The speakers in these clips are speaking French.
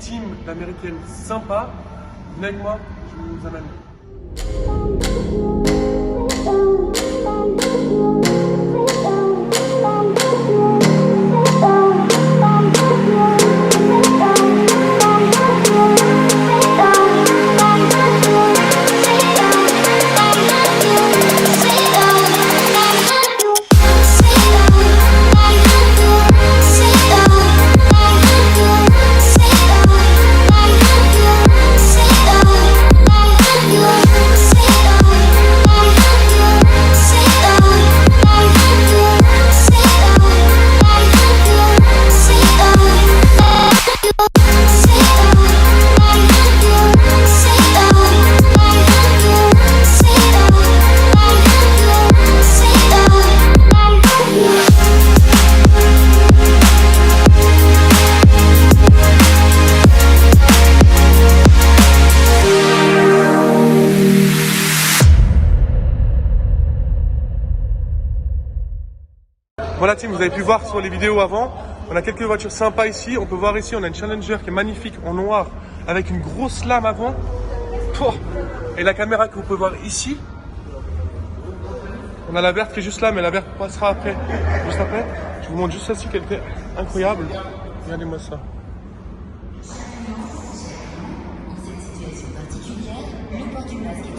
team d'américaines sympa. Venez avec moi, je vous amène. Voilà team, vous avez pu voir sur les vidéos avant, on a quelques voitures sympas ici. On peut voir ici, on a une Challenger qui est magnifique en noir avec une grosse lame avant. Et la caméra que vous pouvez voir ici, on a la verte qui est juste là, mais la verte passera après, juste après. Je vous montre juste celle-ci qu'elle était incroyable. Regardez-moi ça.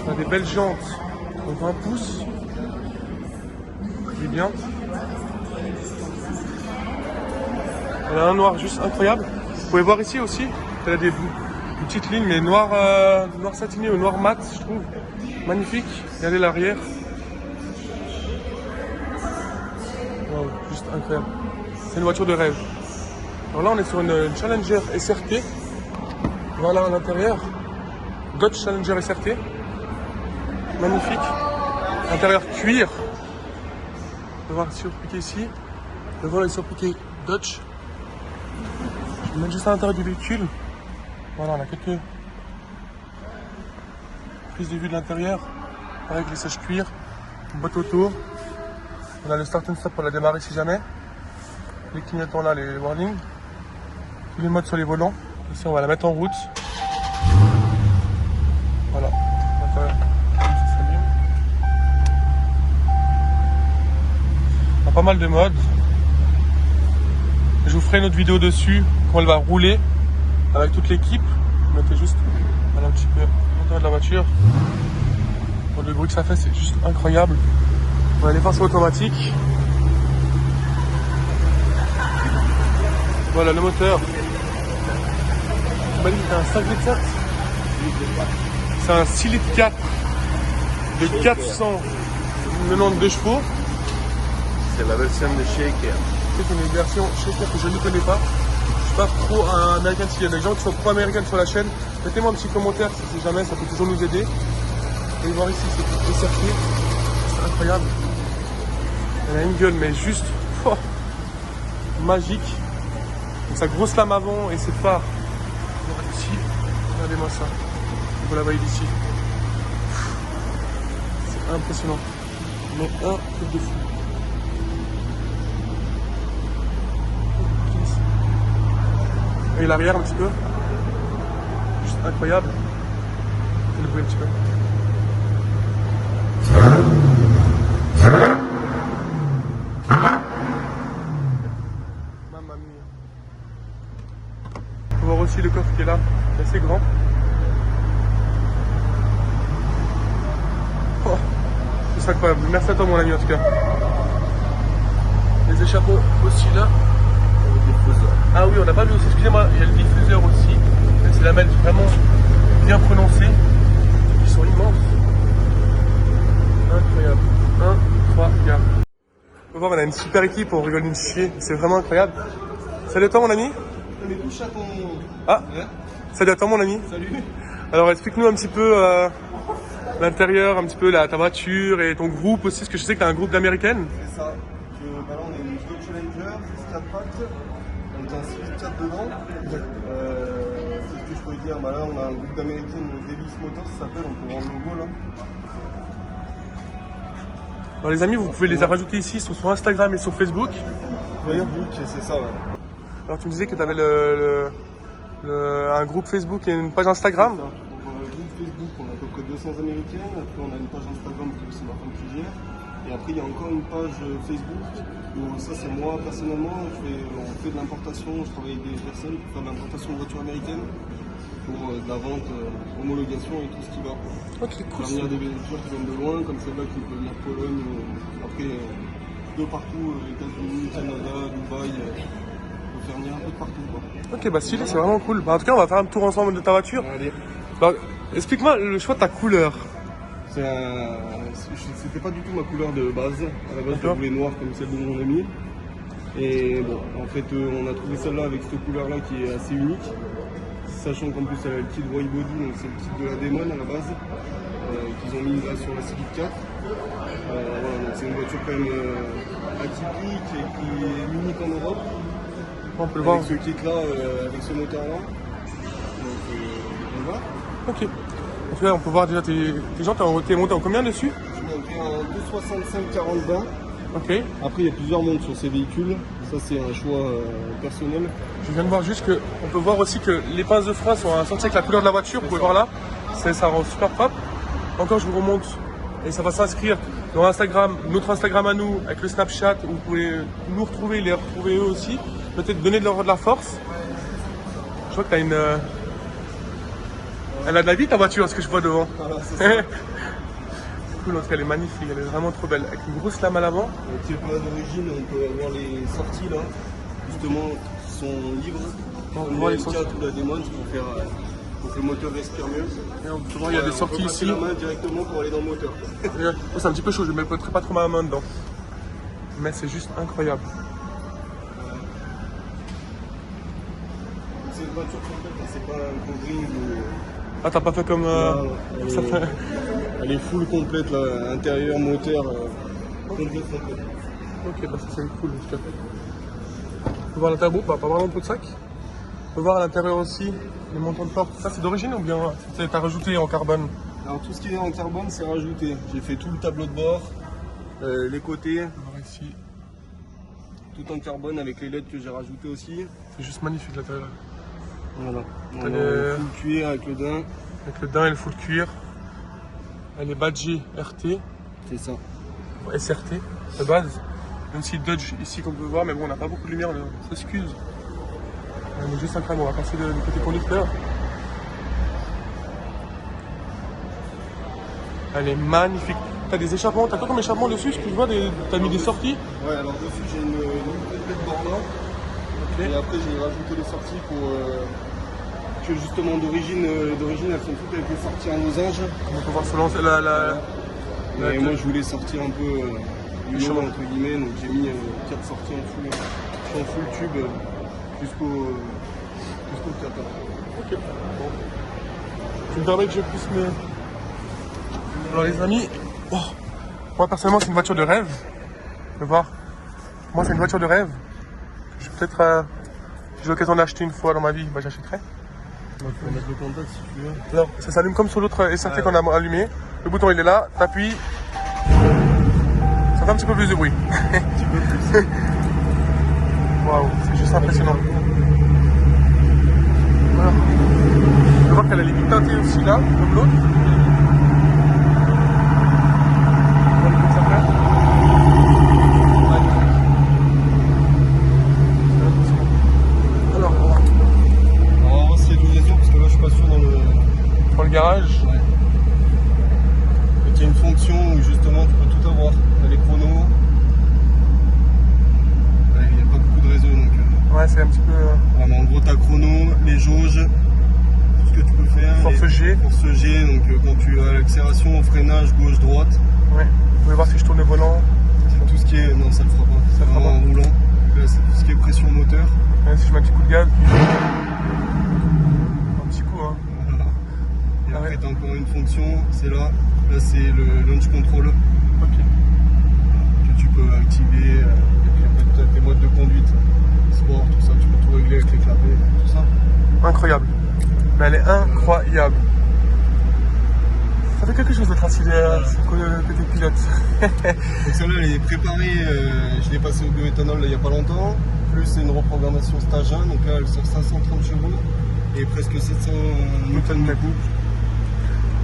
On a des belles jantes, donc 20 pouces. C'est bien. On a un noir juste incroyable. Vous pouvez voir ici aussi, il y a des petites lignes, mais noir, noir satiné ou noir mat, je trouve. Magnifique. Regardez l'arrière. Wow, juste incroyable. C'est une voiture de rêve. Alors là, on est sur une Challenger SRT. Voilà à l'intérieur. Dodge Challenger SRT. Magnifique. Intérieur cuir. On peut voir surpiqué ici. Le volant est surpiqué Dodge. Je vais mettre juste à l'intérieur du véhicule. Voilà, on a quelques prises de vue de l'intérieur. Avec les sèches cuir, une boîte auto. On a le start and stop pour la démarrer si jamais. Les clignotants là, les warnings. Tous les modes sur les volants. Ici, on va la mettre en route. Voilà. L'intérieur, ça s'allume. On a pas mal de modes. Je vous ferai une autre vidéo dessus quand elle va rouler avec toute l'équipe. Mettez juste voilà, un petit peu l'intérieur de la voiture. Pour le bruit que ça fait, c'est juste incroyable. On a les phares automatiques. Voilà le moteur. C'est un 5 litres 7. C'est un 6 litres 4 de 492 chevaux. C'est la version de Shaker. C'est une version Shaker que je ne connais pas. Je suis pas pro américain. S'il y a des gens qui sont pro américains sur la chaîne, mettez-moi un petit commentaire si jamais, ça peut toujours nous aider. Vous pouvez voir ici, c'est certifié. C'est incroyable. Elle a une gueule, mais juste magique. Donc, sa grosse lame avant et ses phares. Ici, regardez-moi ça. Vous la voyez d'ici. C'est impressionnant. Mais un truc de fou. Et l'arrière un petit peu. Juste incroyable. Et le bruit un petit peu. Mamma mia. On peut voir aussi le coffre qui est là, qui est assez grand. Oh, c'est incroyable. Merci à toi mon ami en tout cas. Les échappados aussi là. Ah oui, on n'a pas vu aussi, excusez-moi, il y a le diffuseur aussi. C'est la lamelles vraiment bien prononcée. Ils sont immenses. Incroyable. Incroyable. On peut voir, on a une super équipe, on rigole d'une chier. C'est vraiment incroyable. Salut à toi mon ami. Mais touche à ton... Ah, salut à toi mon ami. Salut. Alors explique-nous un petit peu l'intérieur, un petit peu ta voiture et ton groupe aussi, parce que je sais que tu as un groupe d'américaines. C'est ça. Là on est une Dodge Challenger, 4 pattes. On est en 6 litres 4 dedans. Qu'est-ce que je peux dire? Là on a un groupe d'américaines, Davis Motors, ça s'appelle, on peut voir le logo là. Alors les amis, vous pouvez les rajouter ici, ils sont sur Instagram et sur Facebook. Facebook, c'est ça, ouais. Alors tu me disais que tu avais un groupe Facebook et une page Instagram. Donc, on a un groupe Facebook, on a à peu près 200 américaines. Après, on a une page Instagram que c'est ma femme qui gère. Et après, il y a encore une page Facebook. Donc, ça, c'est moi personnellement. On fait de l'importation. Je travaille avec des personnes pour faire de l'importation de voitures américaines. Pour de la vente, homologation et tout ce qui va. Ok, cool. Faire venir des voitures qui viennent de loin, comme celle-là qui peut venir de Pologne. Après, de partout, États-Unis, Canada, Dubaï. On peut faire venir un peu de partout, quoi. Ok, bah stylé, c'est vraiment cool. Bah, en tout cas, on va faire un tour ensemble de ta voiture. Allez. Bah, explique-moi le choix de ta couleur. C'était pas du tout ma couleur de base. À la base, je D'accord. voulais noir comme celle de mon ami. Et bon, en fait, on a trouvé celle-là avec cette couleur-là qui est assez unique. Sachant qu'en plus, elle a le kit white body, donc c'est le kit de la Demon à la base, qu'ils ont mis là sur la Civic 4. Voilà, donc c'est une voiture quand même atypique et qui est unique en Europe. On peut le voir. Avec ce kit-là, avec ce moteur-là. Donc voilà. Ok. En tout cas, on peut voir déjà tes jantes. T'es monté en combien dessus? Je suis monté en 265 40-20. Ok. Après, il y a plusieurs montres sur ces véhicules. Ça, c'est un choix personnel. Je viens de voir juste que on peut voir aussi que les pinces de frein sont assorties avec la couleur de la voiture. Vous pouvez voir là. Ça rend super propre. Encore, je vous remonte. Et ça va s'inscrire dans Instagram, notre Instagram à nous, avec le Snapchat. Vous pouvez nous retrouver, les retrouver eux aussi. Peut-être donner de la force. Je vois que t'as une... Elle a de la vie ta voiture, ce que je vois devant. Voilà, c'est ça. Cool, en tout cas, elle est magnifique, elle est vraiment trop belle. Avec une grosse lame à l'avant. Qui n'est pas d'origine, on peut avoir les sorties là, justement, qui sont libres. On Comme voit les les L4 ou la Demon, pour que le moteur respire mieux. Et on peut voir, il y a des sorties on peut passer ici. la main directement pour aller dans le moteur. C'est un petit peu chaud, je ne mettrai pas trop ma main dedans. Mais c'est juste incroyable. C'est une voiture complète, c'est pas un covering ou... Ah, t'as pas fait comme certains. Elle est full complète là, intérieur, moteur, complète. Ok, bah ça c'est cool en tout cas. On peut voir l'intérieur, bah, pas vraiment trop de sac. On peut voir à l'intérieur aussi les montants de porte. Ça c'est d'origine ou bien t'as rajouté en carbone? Alors tout ce qui est en carbone c'est rajouté. J'ai fait tout le tableau de bord, les côtés, On va voir ici. tout en carbone avec les LED que j'ai rajouté aussi. C'est juste magnifique l'intérieur. Voilà. On Elle a est- full cuir avec le daim. Avec le daim et le full cuir. Elle est badgée RT, C'est ça. SRT de base. Il y a aussi Dodge ici qu'on peut voir, mais bon on n'a pas beaucoup de lumière, on s'excuse. On est juste incroyable, on va passer du côté conducteur. Elle est magnifique. T'as des échappements, t'as quoi comme échappement dessus? Ce que je vois, t'as mis des sorties. Ouais, alors dessus j'ai une complète borne. Et après j'ai rajouté les sorties pour que justement d'origine elles sont toutes avec les sorties en losange. On peut voir se lancer Et moi je voulais sortir un peu Méchant. entre guillemets, donc j'ai mis 4 sorties en full tube jusqu'au 4. Ok. Bon. Tu me permets que je puisse me... Alors les amis, oh, moi personnellement c'est une voiture de rêve. Vous pouvez voir. Moi c'est une voiture de rêve. Je vais peut-être... si j'ai l'occasion d'acheter une fois dans ma vie, bah j'achèterai. Donc on va mettre le contact si tu veux. Alors, ça s'allume comme sur l'autre SRT qu'on a allumé. Le bouton il est là, t'appuies. Ça fait un petit peu plus de bruit. Un petit peu plus. Waouh, c'est juste impressionnant. Voilà. Je peux voir qu'elle a les lignes teintées aussi là, comme l'autre. Voilà comme ça fait. Magnifique. C'est impressionnant. Alors, on va Alors on va voir s'il y a du réseau parce que là je suis pas sûr dans le garage. Ouais. Il y a une fonction où justement tu peux tout avoir. T'as les chronos. Ouais, il n'y a pas beaucoup de réseau donc. Ouais, c'est un petit peu... Ouais, mais en gros t'as chrono, les jauges, tout ce que tu peux faire. Force G. Force G, donc quand tu as l'accélération, freinage, gauche, droite. Ouais. Vous pouvez voir si je tourne le volant. Tout ce qui est. Non ça le fera pas. Ça le fera vraiment en roulant. Là c'est tout ce qui est pression moteur. Ouais, si je mets un petit coup de gaz. Un petit coup, hein. Voilà. Et Ah après ouais. t'as encore une fonction, c'est là. Là c'est le launch control. Ok. Que tu peux activer, et puis après tu as tes modes de conduite, sport, tout ça, tu peux tout régler avec les clapets, tout ça. Incroyable. Mais elle est incroyable. Ça fait quelque chose d'être assis côté pilote. Donc celle-là elle est préparée, je l'ai passée au bioéthanol là, il n'y a pas longtemps, plus c'est une reprogrammation stage 1, donc là elle sort 530 chevaux, et presque 700 Newton de couple.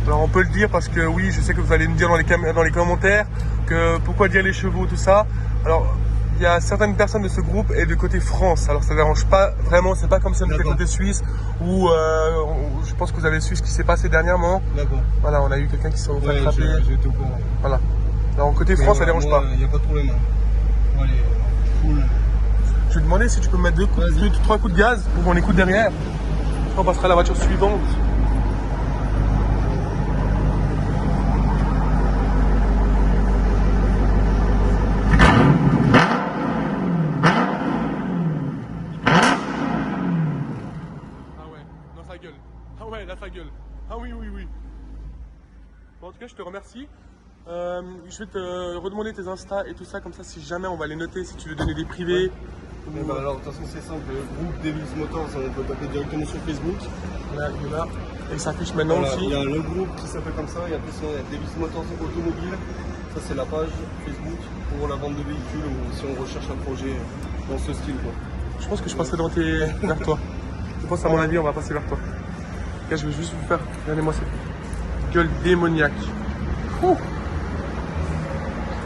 Alors on peut le dire parce que oui, je sais que vous allez me dire dans les commentaires que pourquoi dire les chevaux, tout ça. Alors il y a certaines personnes de ce groupe et de côté France, alors ça ne dérange pas vraiment, c'est pas comme si on était côté Suisse où je pense que vous avez su ce qui s'est passé dernièrement. D'accord. Voilà, on a eu quelqu'un qui s'est fait attraper. J'ai été au courant. Voilà. Alors côté France, ça dérange pas. Il n'y a pas de problème. Allez, cool. Je vais te demander si tu peux me mettre 3 coups de gaz pour qu'on écoute derrière. On passera à la voiture suivante. Ah ouais, là ça gueule. Ah oui, oui, oui. Bon, en tout cas, je te remercie. Je vais te redemander tes Insta et tout ça, comme ça, si jamais on va les noter, si tu veux donner des privés. Ouais. Bah alors, de toute façon, c'est simple. Le groupe Devil's Motors, on peut taper directement sur Facebook. Là, il est là. Et ça affiche maintenant voilà, aussi. Il y a le groupe qui s'appelle comme ça. Il y a plus Devil's Motors Automobile. Ça, c'est la page Facebook pour la vente de véhicules ou si on recherche un projet dans ce style, quoi. Je pense que je passerai vers toi. Je pense, à mon avis, on va passer vers toi. Là, je vais juste vous faire, regardez-moi cette gueule démoniaque. Ouh.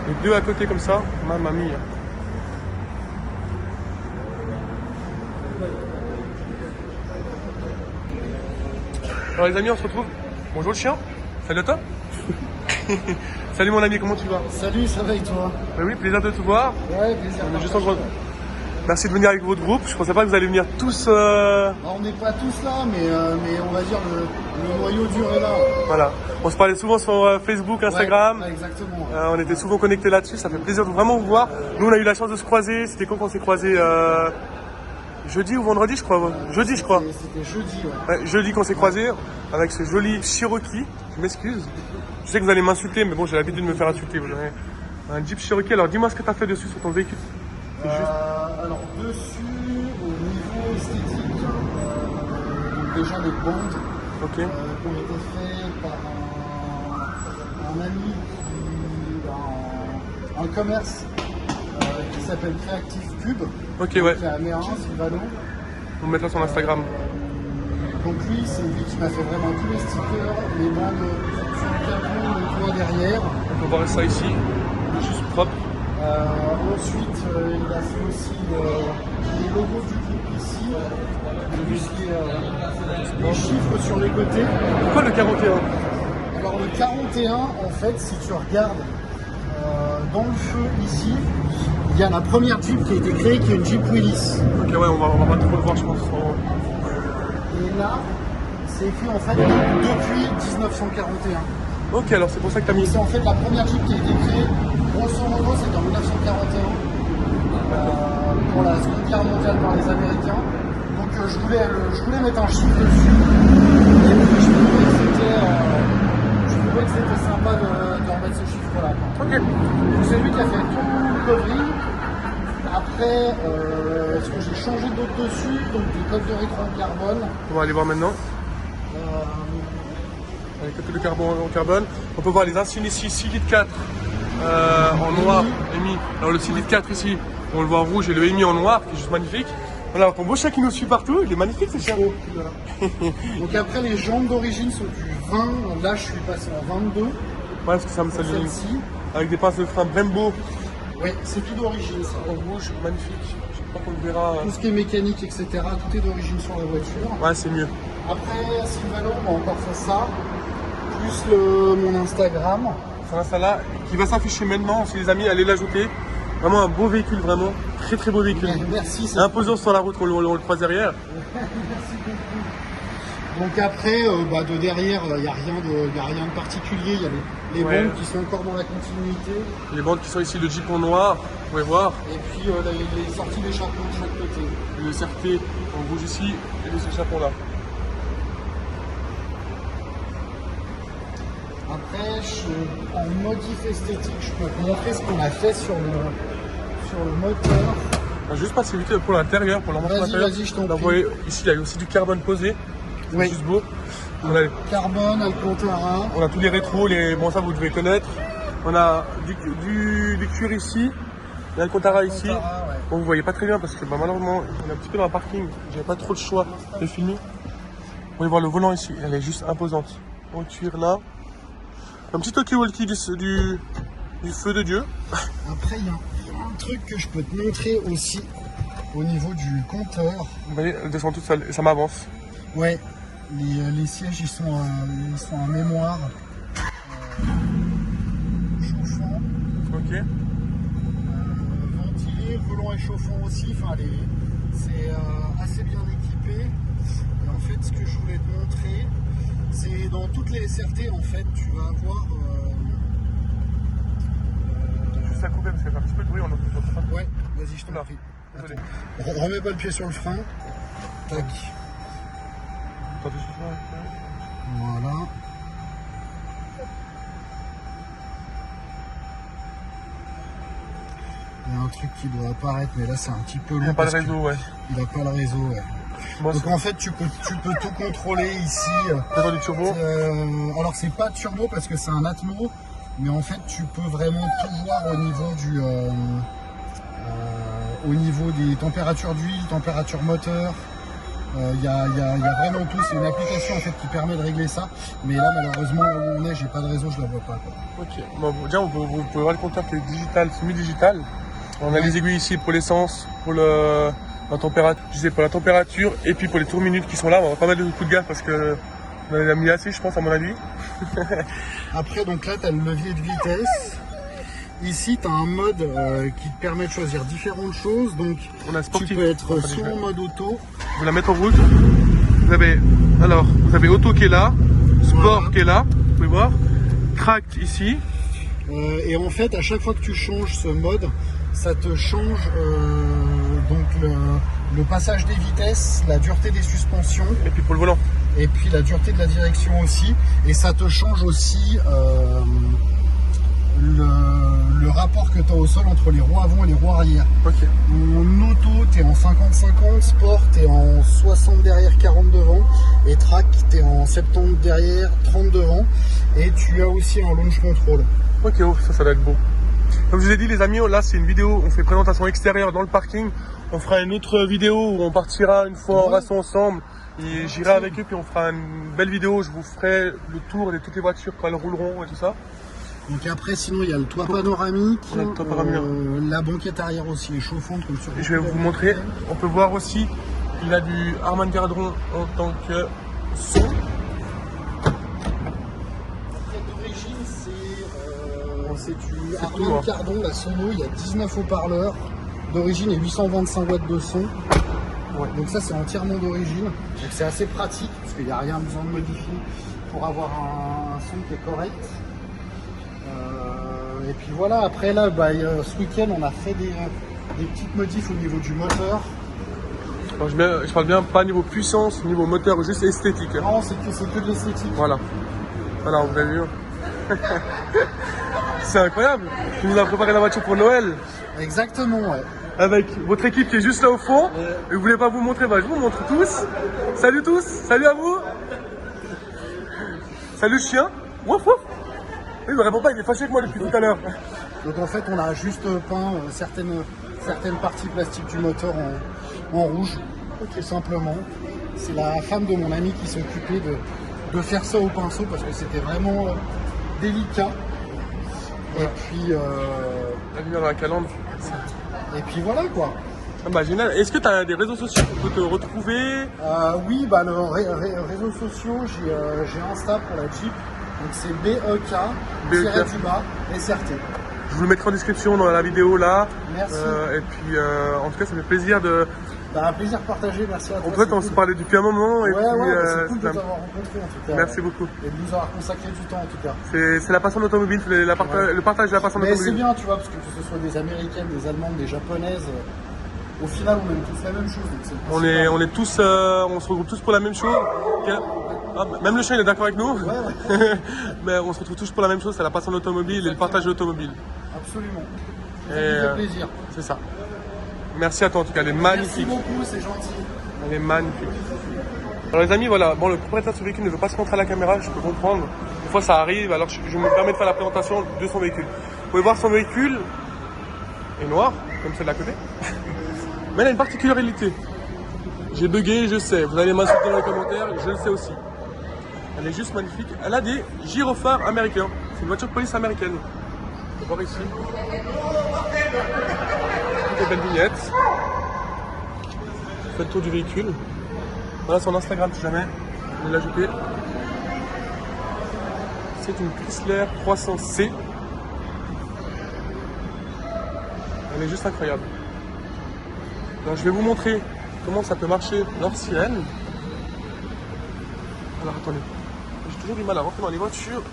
Les deux à côté comme ça, mamma mia. Alors les amis, on se retrouve. Bonjour le chien. Salut à toi. Salut mon ami, comment tu vas? Salut, ça va et toi? Ben oui, plaisir de te voir. Ouais, plaisir. On est juste en train de... Merci de venir avec votre groupe. Je ne pensais pas que vous allez venir tous. Alors, on n'est pas tous là, mais on va dire le noyau dur est là. Voilà. On se parlait souvent sur Facebook, Instagram. Ouais, exactement. On était souvent connectés là-dessus. Ça fait plaisir de vraiment vous voir. Nous, on a eu la chance de se croiser. C'était quand on s'est croisés jeudi ou vendredi, je crois. Jeudi, je crois. C'était jeudi, ouais. Jeudi qu'on s'est croisés avec ce joli Cherokee. Je m'excuse. Je sais que vous allez m'insulter, mais bon, j'ai l'habitude de me faire insulter. Vous avez un Jeep Cherokee. Alors, dis-moi ce que tu as fait dessus sur ton véhicule. Alors dessus, au niveau esthétique, donc déjà les bandes qui ont été faites par un ami un commerce qui s'appelle Creative Cube, qui est à Mérin, Sylvano. On mettra sur Instagram. Donc lui, c'est lui qui m'a fait vraiment tous les stickers, les bandes sur le capot, le toit derrière. On peut voir ça ici, juste propre. Ensuite, il a fait aussi les logos du groupe ici, les chiffres sur les côtés. Pourquoi le 41? Alors le 41, en fait, si tu regardes dans le feu ici, il y a la première Jeep qui a été créée, qui est une Jeep Willys. Ok, ouais, on va pas trop le voir, je pense. Et là, c'est écrit en fait depuis 1941. Ok, alors c'est pour ça que tu as mis. C'est en fait la première Jeep qui a été créée. Grosso modo, c'était en 1941 pour la Seconde Guerre mondiale par les Américains. Donc je voulais mettre un chiffre dessus. Et puis je trouvais que c'était sympa de remettre ce chiffre-là. Ok. Donc c'est lui qui a fait tout le covering. Après, ce que j'ai changé d'autre dessus, donc des coques de rétro en carbone. On va aller voir maintenant. Avec le de carbone en carbone. On peut voir les insignes ici, 6 litres 4 en noir, EMI. Alors le 6 litres 4 ici, on le voit en rouge et le EMI en noir, qui est juste magnifique. Voilà, ton beau chien qui nous suit partout, il est magnifique ce chien. Donc après les jambes d'origine sont du 20, là je suis passé en 22. Ouais, parce que ça me salue. Avec des pinces de frein Brembo. Oui, c'est tout d'origine ça. En rouge, magnifique. Je crois qu'on le verra. Tout ce qui est mécanique, etc., tout est d'origine sur la voiture. Ouais, c'est mieux. Après, Sylvano m'a encore fait ça, plus mon Instagram. C'est un Insta là qui va s'afficher maintenant, si les amis, allez l'ajouter. Vraiment un beau véhicule, vraiment. Très très beau véhicule. Merci. Imposant sur la route, on le croise derrière. Merci beaucoup. Donc après, de derrière, il n'y a rien de particulier. Il y a les bandes qui sont encore dans la continuité. Les bandes qui sont ici, le Jeep en noir, vous pouvez voir. Et puis les sorties d'échappement de chaque côté. Le CRT en rouge ici et les échappements là. Après, en modif esthétique, je peux te montrer ce qu'on a fait sur le moteur. On va juste passer vite pour l'intérieur, pour l'embranchement intérieur. Vas-y, je t'en prie. Vous voyez, ici, il y a aussi du carbone posé. C'est juste beau. Carbone, Alcantara. On a tous les rétros, bon ça vous devez connaître. On a du cuir ici, l'Alcantara ici. Ouais. Bon, vous voyez pas très bien parce que malheureusement, on est un petit peu dans un parking. J'avais pas trop le choix de filmer. pouvez voir le volant ici, elle est juste imposante. En cuir là. Un petit talkie-walkie du feu de Dieu. Après, il y a un truc que je peux te montrer aussi au niveau du compteur. Vous voyez, elle descend toute seule et ça m'avance. Ouais, les sièges ils sont en mémoire. Chauffant. Ok. Ventilé, le volant est chauffant aussi. Enfin, c'est assez bien équipé. Et en fait, ce que je voulais te montrer, c'est dans toutes les SRT, en fait, tu vas avoir. Juste à couper parce qu'elle fait un petit peu de bruit, on entend pas. Ouais, vas-y, je t'en prie. Désolé. Attends. Remets pas le pied sur le frein. Tac. Attends, juste là. Voilà. Il y a un truc qui doit apparaître, mais là c'est un petit peu long. Il n'y a pas de parce réseau, ouais. Il n'a pas le réseau, ouais. Bon, Donc en fait, tu peux tout contrôler ici. c'est du turbo. Alors c'est pas turbo parce que c'est un Atmo, mais en fait tu peux vraiment tout voir au niveau des températures d'huile, température moteur. Il y a vraiment tout. C'est une application en fait qui permet de régler ça. Mais là malheureusement là où on est, j'ai pas de réseau, je la vois pas, quoi. Ok. Bon, déjà, vous pouvez voir le compteur qui est digital, semi-digital. On a les aiguilles ici pour l'essence, pour la température, je sais, pour la température et puis pour les tours minutes qui sont là. On va pas mettre de coup de gaffe parce que on en a mis assez, je pense, à mon avis. Après, donc là, tu as le levier de vitesse. Ici, tu as un mode qui te permet de choisir différentes choses. Donc, On a sportif. tu peux être soit en mode auto. Je vais la mettre en route. Vous avez auto qui est là, sport Voilà. qui est là, vous pouvez voir. Tract ici. Et en fait, à chaque fois que tu changes ce mode, ça te change donc le passage des vitesses, la dureté des suspensions, Et puis pour le volant. et puis la dureté de la direction aussi. Et ça te change aussi le rapport que tu as au sol entre les roues avant et les roues arrière. Ok. En auto, tu es en 50-50, sport, tu es en 60 derrière, 40 devant, et track, tu es en 70 derrière, 30 devant, et tu as aussi un launch control. Ok, oh, ça doit être beau. Comme je vous ai dit les amis, là c'est une vidéo, on fait présentation extérieure dans le parking. On fera une autre vidéo où on partira une fois en race ensemble. Et j'irai avec eux puis on fera une belle vidéo. Je vous ferai le tour de toutes les voitures quand elles rouleront et tout ça. Donc après, sinon, il y a le toit panoramique, On a le toit panoramique. la banquette arrière aussi est chauffante comme sur. Et je vais vous montrer. On peut voir aussi qu'il a du Harman Kardon en tant que son. D'origine, c'est du tout, Harman hein. Kardon, la sono, il y a 19 haut-parleurs d'origine et 825 watts de son. Ouais. Donc ça c'est entièrement d'origine, donc c'est assez pratique parce qu'il n'y a rien besoin de modifier pour avoir un son qui est correct. Et puis voilà, après là, ce week-end on a fait des petites modifs au niveau du moteur. Alors, je parle bien pas niveau puissance, niveau moteur, juste esthétique. Hein. Non, c'est que de l'esthétique. Voilà. Voilà, vous avez vu. C'est incroyable. Tu nous as préparé la voiture pour Noël. Exactement, ouais. Avec votre équipe qui est juste là au fond. Et vous voulez pas vous montrer, je vous montre tous. Salut tous, salut à vous. Salut le chien. Wouf wouf. Il me répond pas, il est fâché avec moi depuis tout à l'heure. Donc en fait on a juste peint certaines parties plastiques du moteur en rouge, tout simplement. C'est la femme de mon ami qui s'est occupée de faire ça au pinceau parce que c'était vraiment délicat. Et puis La lumière dans la calandre. voilà quoi. Ah bah génial. Est-ce que tu as des réseaux sociaux où on peut te retrouver? Oui, réseaux sociaux, j'ai Insta pour la Jeep. Donc c'est BEK-SRT. Je vous le mettrai en description dans la vidéo là. Merci. Et puis en tout cas ça fait plaisir de. Un plaisir partagé, merci à toi. En fait on se parlait depuis un moment et Ouais, puis c'est cool de c'est un- t'avoir rencontré en tout cas. Merci beaucoup. Et de nous avoir consacré du temps en tout cas. C'est la passion de l'automobile, le partage de la passion de Mais c'est l'automobile. bien, tu vois, parce que ce soit des américaines, des allemandes, des japonaises, au final on aime tous la même chose. Donc c'est On est tous, on se regroupe tous pour la même chose. Ah, même le chien il est d'accord avec nous. Mais on se retrouve tous pour la même chose, c'est la passion de l'automobile et le partage de l'automobile. Absolument. Ça Et, nous fait plaisir. C'est ça. Merci à toi en tout cas, elle est Merci magnifique. beaucoup, c'est gentil. Elle est magnifique. Alors les amis, voilà, bon le propriétaire de ce véhicule ne veut pas se montrer à la caméra, je peux comprendre. Des fois ça arrive, alors je me permets de faire la présentation de son véhicule. Vous pouvez voir son véhicule est noir, comme celle de la côté. Mais elle a une particularité. J'ai bugué, je sais. Vous allez m'insulter dans les commentaires, je le sais aussi. Elle est juste magnifique. Elle a des gyrophares américains. C'est une voiture de police américaine. On va voir ici. Toutes les belles vignettes. Je fais le tour du véhicule. Voilà son Instagram si jamais vous voulez l'ajouter. C'est une Chrysler 300C. Elle est juste incroyable. Alors je vais vous montrer comment ça peut marcher leur sirène. Alors attendez, j'ai toujours du mal à rentrer dans les voitures.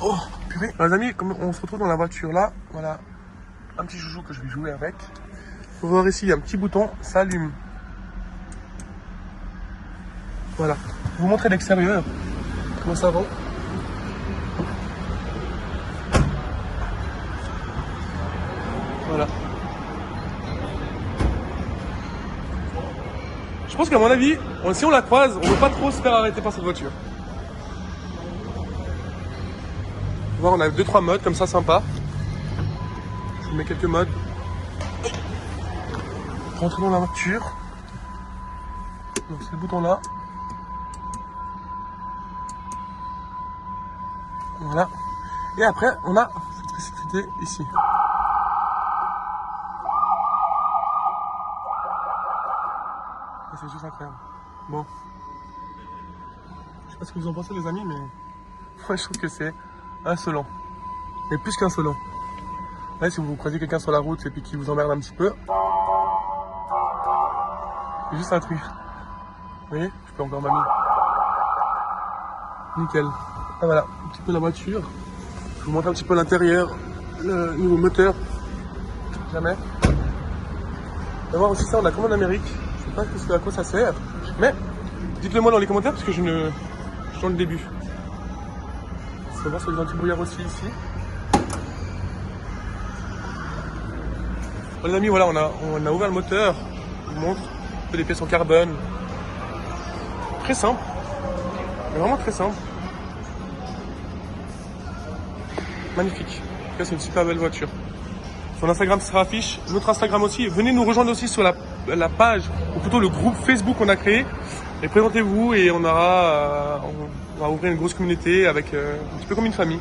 Oh purée. Alors, les amis, comme on se retrouve dans la voiture là, voilà un petit joujou que je vais jouer avec. Vous voir ici, il y a un petit bouton, ça allume. Voilà. Je vais vous montrer l'extérieur. Comment ça va? Voilà. Je pense qu'à mon avis, si on la croise, on ne veut pas trop se faire arrêter par cette voiture. Voir, on a 2-3 modes comme ça sympa. Je vous mets quelques modes. Rentrer dans la voiture. Donc c'est le bouton là. Voilà. Et après, on a cette sécurité ici. C'est juste incroyable. Bon. Je sais pas ce que vous en pensez les amis, mais moi je trouve que c'est insolent. Mais plus qu'insolent. Là, si vous croisez quelqu'un sur la route et puis qui vous emmerde un petit peu, c'est juste un truc. Vous voyez, je peux encore mamie. Nickel. Ah voilà, un petit peu la voiture. Je vous montre un petit peu l'intérieur, le nouveau moteur. Jamais. On va voir aussi ça, on a comme en Amérique. Je sais pas à quoi ça sert. Mais dites-le moi dans les commentaires parce que je suis dans le début. On va voir sur les anti-brouillards aussi ici. Bon, les amis, voilà, on a ouvert le moteur. Je vous montre un peu des pièces en carbone. Très simple. Mais vraiment très simple. Magnifique. En tout cas, c'est une super belle voiture. Son Instagram sera affiché. Notre Instagram aussi. Venez nous rejoindre aussi sur la page, ou plutôt le groupe Facebook qu'on a créé. Et présentez-vous et on va ouvrir une grosse communauté avec un petit peu comme une famille.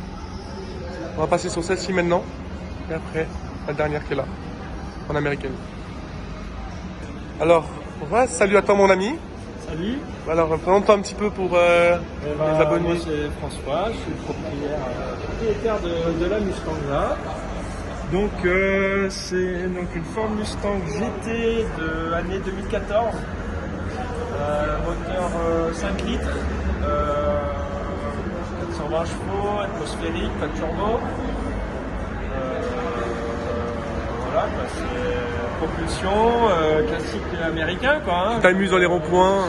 On va passer sur celle-ci maintenant. Et après, la dernière qui est là, en américaine. Alors, voilà, salut à toi mon ami. Salut. Alors, présente-toi un petit peu pour les abonnés. Moi c'est François, je suis propriétaire de la Mustang là. Donc c'est donc une Ford Mustang GT de l'année 2014. Moteur 5 litres, 420 chevaux, atmosphérique, pas de turbo. Voilà, quoi, c'est propulsion classique américain quoi. Hein. T'amuses dans les ronds-points.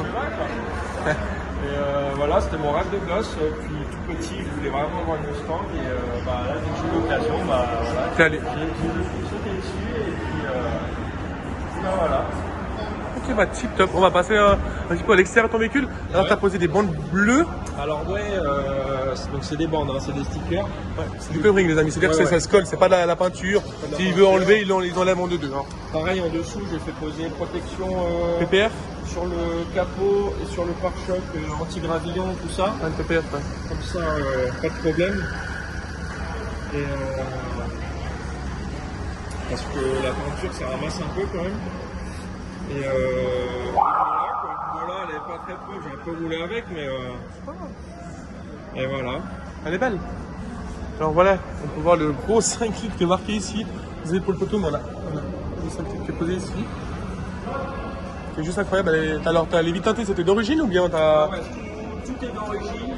Et voilà, c'était mon rêve de gosse. Puis tout petit, je voulais vraiment avoir une Mustang. Et là, dès que j'ai eu l'occasion, voilà, T'es allé. j'ai sauté dessus. Et puis voilà. Ok, bah tip top. On va passer un petit peu à l'extérieur de ton véhicule. Alors, Ouais. t'as posé des bandes bleues. Alors ouais, donc c'est des bandes, hein, c'est des stickers. Ouais, c'est du covering, les amis. C'est-à-dire Ouais, que ça se colle, c'est pas de la peinture. de la S'il peinture. veut enlever, ils enlèvent en deux. Hein. Pareil en dessous, j'ai fait poser une protection PPF. sur le capot et sur le pare-choc anti-gravillon, tout ça. Un PPF, ouais. Comme ça, pas de problème. Et parce que la peinture, ça ramasse un peu quand même. Et voilà, quoi. Voilà, elle est pas très proche, j'ai un peu roulé avec, mais et voilà. Elle est belle. Alors voilà, on peut voir le gros 5 litres qui est marqué ici. Vous avez pour le poteau, voilà. Le 5 litres qui est posé ici. C'est juste incroyable. Alors, t'as les vitres teintées, c'était d'origine ou bien t'as. Ouais, tout est d'origine.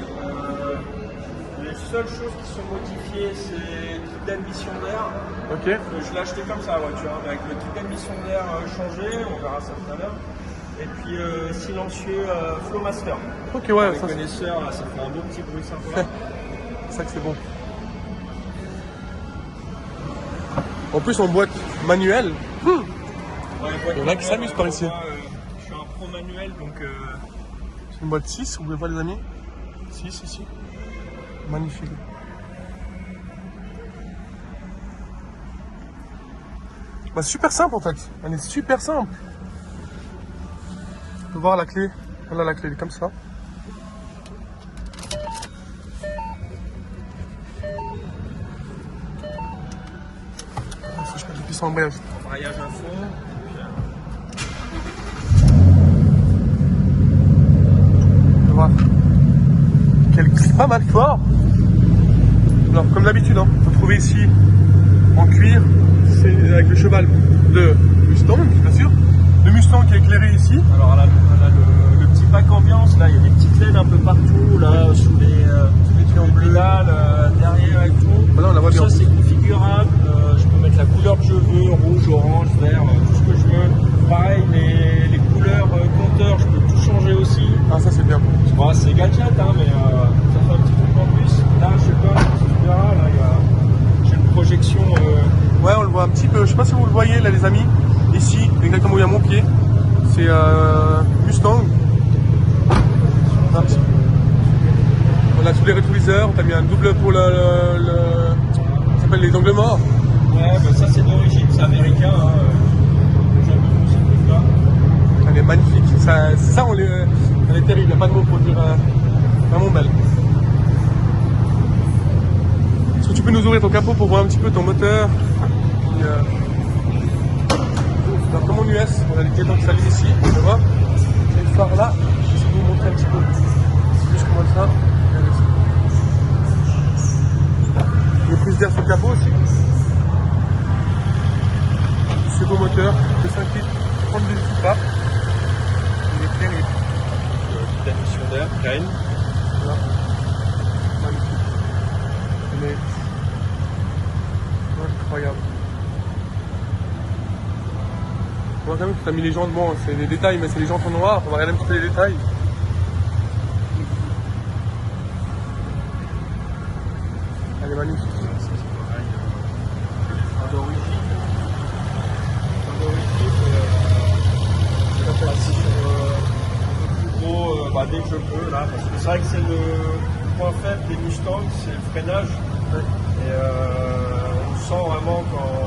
Les seules choses qui sont modifiées, c'est le type d'admission d'air. Ok. Je l'ai acheté comme ça, la voiture, avec le type d'admission d'air changé, on verra ça tout à l'heure. Et puis silencieux Flowmaster. Ok, ouais, Les ça, connaisseurs, là, ça fait un beau petit bruit sympa. c'est ça que c'est bon. En plus, en boîte manuelle. Ouais, Il y en a qui s'amusent par ici. Moi, je suis un pro manuel, donc C'est une boîte 6, vous pouvez voir les amis. 6 ici. Magnifique. Bah, super simple en fait. Elle est super simple. On peut voir la clé. Voilà, la clé, elle est comme ça. Je mets depuis son embrayage. Embrayage à fond. Voilà. Quel clip pas mal fort. Alors comme d'habitude, hein, on peut trouver ici en cuir, c'est avec le cheval de Mustang, bien sûr. Le Mustang qui est éclairé ici. Alors là, le petit pack ambiance, là, il y a des petites LED un peu partout, là, sous les pédales, derrière et tout. Voilà, on la voit bien. Ça, c'est configurable. Je peux mettre la couleur que je veux, rouge, orange, vert, tout ce que je veux. Pareil, les couleurs compteurs, je peux tout changer aussi. Ah, ça c'est bien. Bon, c'est gadget, hein, mais ça fait un petit truc en plus. Là, je sais pas, tu verras, là, j'ai une projection. Ouais, on le voit un petit peu. Je sais pas si vous le voyez là, les amis. Ici, exactement où il y a mon pied, c'est Mustang. On a tous les rétroviseurs. T'as mis un double pour ça s'appelle les angles morts. Ouais, bah ça c'est d'origine, c'est américain. Hein. J'aime beaucoup ce truc-là. Elle est magnifique. Ça elle est terrible. Il n'y a pas de mots pour dire vraiment belle. Est-ce que tu peux nous ouvrir ton capot pour voir un petit peu ton moteur? Puis, alors, comme en US, on a les guidons qui s'allument ici, tu vois. Et le phare là, je vais vous montrer un petit peu plus comment ça. Les prises d'air sur le capot aussi. C'est beau moteur, le 5 litres, 32 litres pas. Il est terrible. Petite admission d'air, Kane. Voilà. Magnifique. Il est incroyable. On voit quand même que tu as mis les jantes, bon, c'est des détails, mais c'est les jantes en noir, on va regarder un petit peu les détails. Elle est magnifique. Dès que je peux là, parce que c'est vrai que c'est le point faible des Mustangs, c'est le freinage. Ouais. Et on le sent vraiment